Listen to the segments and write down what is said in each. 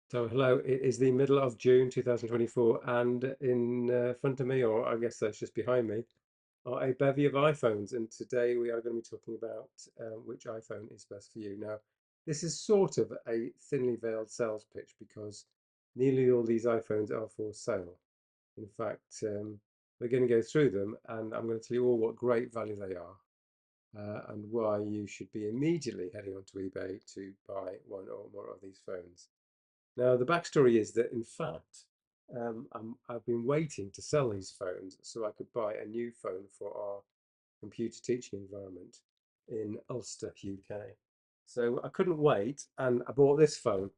So hello, it is the middle of June 2024, and in front of me, or I guess that's just behind me, are a bevy of iPhones. And today we are going to be talking about which iPhone is best for you. Now, this is sort of a thinly veiled sales pitch because nearly all these iPhones are for sale. In fact, we're going to go through them, and I'm going to tell you all what great value they are, and why you should be immediately heading onto eBay to buy one or more of these phones. Now, the backstory is that, in fact, I've been waiting to sell these phones so I could buy a new phone for our computer teaching environment in Ulster, UK. So I couldn't wait, and I bought this phone.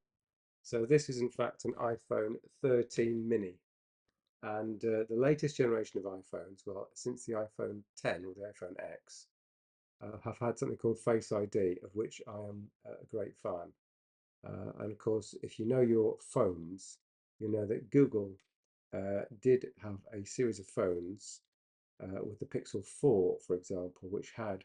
So this is, in fact, an iPhone 13 mini. And the latest generation of iPhones, well, since the iPhone 10 or the iPhone X, have had something called Face ID, of which I am a great fan. And of course, if you know your phones, you know that Google did have a series of phones with the Pixel 4, for example, which had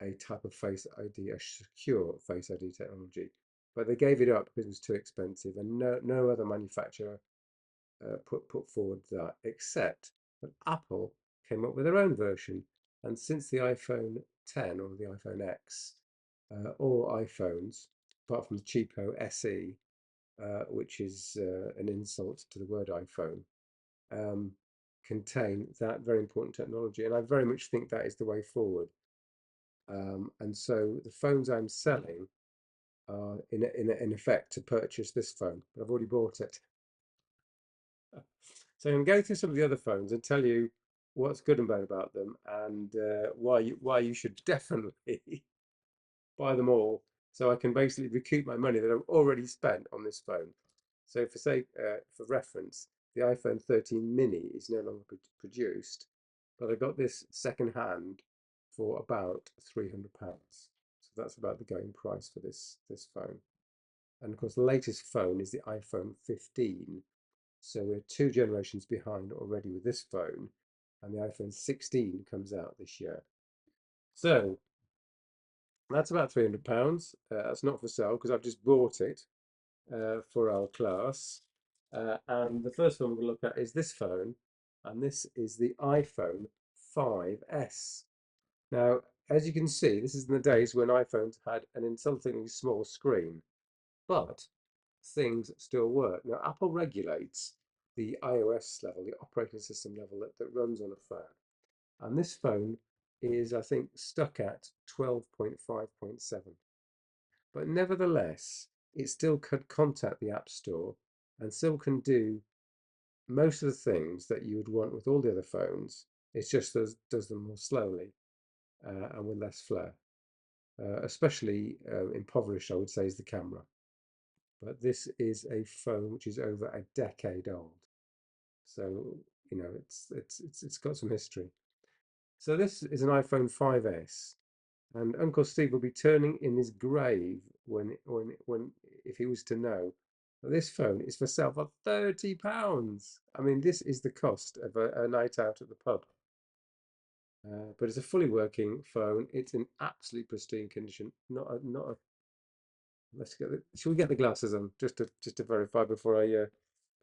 a type of Face ID, a secure Face ID technology. But they gave it up because it was too expensive, and no other manufacturer put forward that, except that Apple came up with their own version. And since the iPhone 10 or the iPhone X, all iPhones, apart from the cheapo SE, which is an insult to the word iPhone, um, contain that very important technology. And I very much think that is the way forward. And so the phones I'm selling are in effect to purchase this phone, but I've already bought it. So I'm going through some of the other phones and tell you what's good and bad about them, and why you should definitely buy them all, so I can basically recoup my money that I've already spent on this phone. So for reference, the iPhone 13 mini is no longer produced, but I got this second hand for about £300. So that's about the going price for this phone. And of course, the latest phone is the iPhone 15. So we're two generations behind already with this phone, and the iPhone 16 comes out this year. So that's about £300. That's not for sale because I've just bought it for our class. And the first one we're going to look at is this phone, and this is the iPhone 5S. Now, as you can see, this is in the days when iPhones had an insultingly small screen, but things still work. Now, Apple regulates the iOS level, the operating system level that runs on a phone. And this phone is, I think, stuck at 12.5.7. But nevertheless, it still could contact the App Store and still can do most of the things that you would want with all the other phones. It just does them more slowly and with less flair. Especially impoverished, I would say, is the camera. But this is a phone which is over a decade old. So, it's got some history. So this is an iPhone 5S, and Uncle Steve will be turning in his grave when if he was to know that this phone is for sale for £30. I mean, this is the cost of a night out at the pub. But it's a fully working phone. It's in absolutely pristine condition. Not a. Let's get the. Should we get the glasses on just to verify before I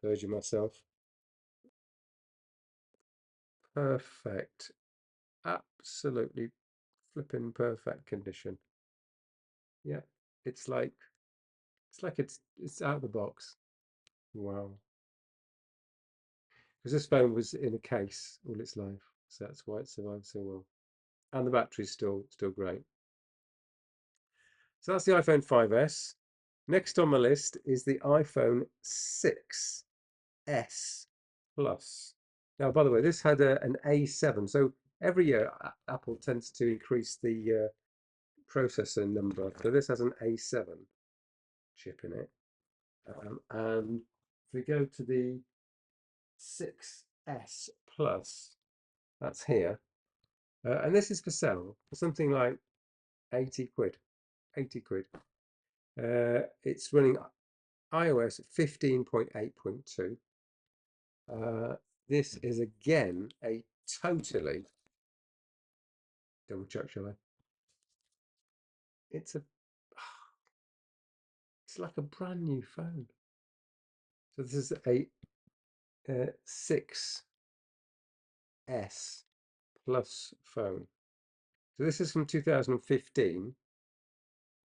perjure myself? Perfect. Absolutely flipping perfect condition. Yeah, it's like it's out of the box. Wow. Because this phone was in a case all its life, so that's why it survived so well. And the battery's still great. So that's the iPhone 5S. Next on my list is the iPhone 6S Plus. Now, by the way, this had an A7. So every year, Apple tends to increase the processor number. So this has an A7 chip in it. And if we go to the 6S Plus, that's here. And this is for sale for something like 80 quid. 80 quid. It's running iOS 15.8.2. This is again a totally double check, shall I? It's a it's like a brand new phone. So this is a 6S Plus phone. So this is from 2015,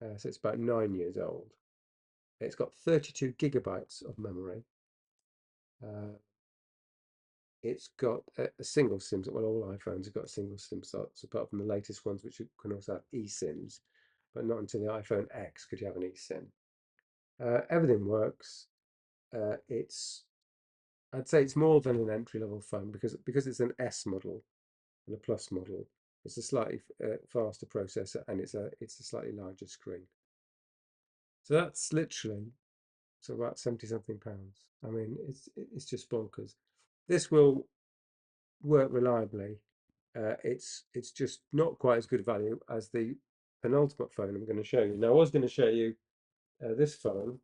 so it's about 9 years old. It's got 32 gigabytes of memory. Uh, it's got a single SIM. Well, all iPhones have got single SIM slots, apart from the latest ones, which can also have eSIMs, but not until the iPhone X could you have an eSIM. Everything works. It's I'd say it's more than an entry-level phone because it's an S model and a Plus model. It's a slightly faster processor and it's a slightly larger screen. So that's literally so about 70 something pounds. I mean, it's just bonkers. This will work reliably. It's just not quite as good value as the penultimate phone I'm going to show you. Now, I was going to show you this phone,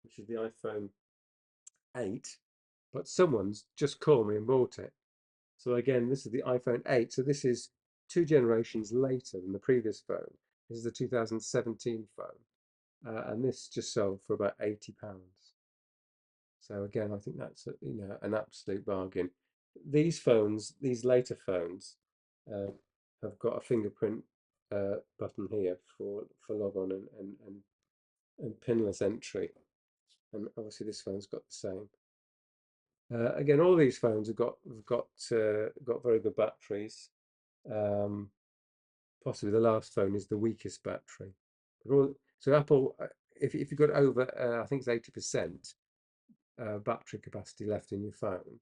which is the iPhone 8, but someone's just called me and bought it. So again, this is the iPhone 8. So this is 2 generations later than the previous phone. This is the 2017 phone, and this just sold for about £80. So again, I think that's an absolute bargain. These phones, these later phones, uh, have got a fingerprint button here for log on and pinless entry, and obviously this phone's got the same. Again, all these phones have got very good batteries. Um, Possibly the last phone is the weakest battery. So Apple, if you've got over, I think it's 80% battery capacity left in your phone,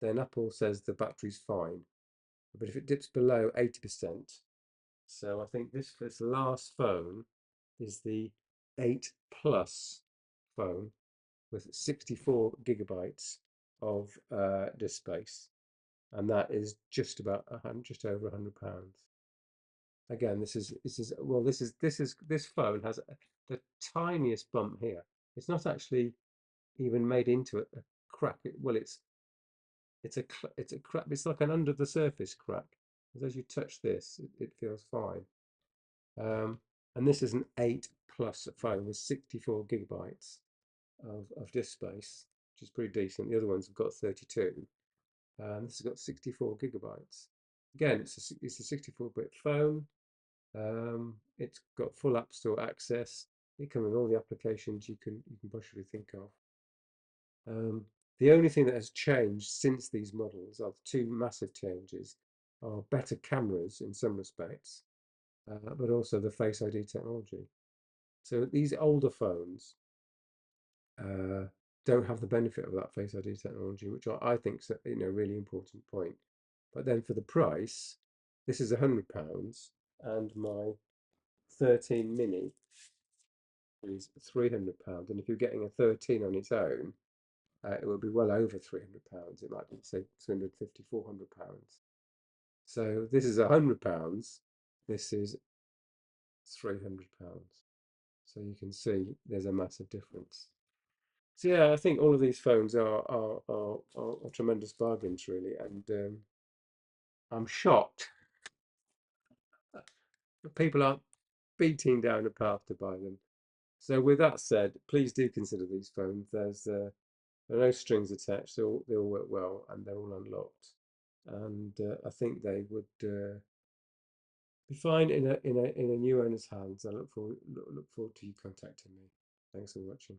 then Apple says the battery's fine. But if it dips below 80%, so I think this last phone is the 8 Plus phone with 64 gigabytes of disk space, and that is just about just over £100. Again, this phone has the tiniest bump here. It's not actually even made into a crack. It's a crack. It's like an under the surface crack. As you touch this, it feels fine. Um, and this is an 8 Plus phone with 64 gigabytes of disk space, which is pretty decent. The other ones have got 32. This has got 64 gigabytes. Again, it's a 64-bit phone. It's got full App Store access. It comes with all the applications you can possibly think of. The only thing that has changed since these models are the two massive changes are better cameras in some respects, but also the Face ID technology. So these older phones uh, don't have the benefit of that Face ID technology, which I think is a really important point. But then for the price, this is £100, and my 13 mini is £300. And if you're getting a 13 on its own, it will be well over £300. It might be say 250, £400. So this is £100. This is £300. So you can see there's a massive difference. So yeah, I think all of these phones are tremendous bargains, really, and I'm shocked that people aren't beating down a path to buy them. So with that said, please do consider these phones. There are no strings attached. They all work well, and they're all unlocked. And I think they would be fine in a new owner's hands. I look forward to you contacting me. Thanks for watching.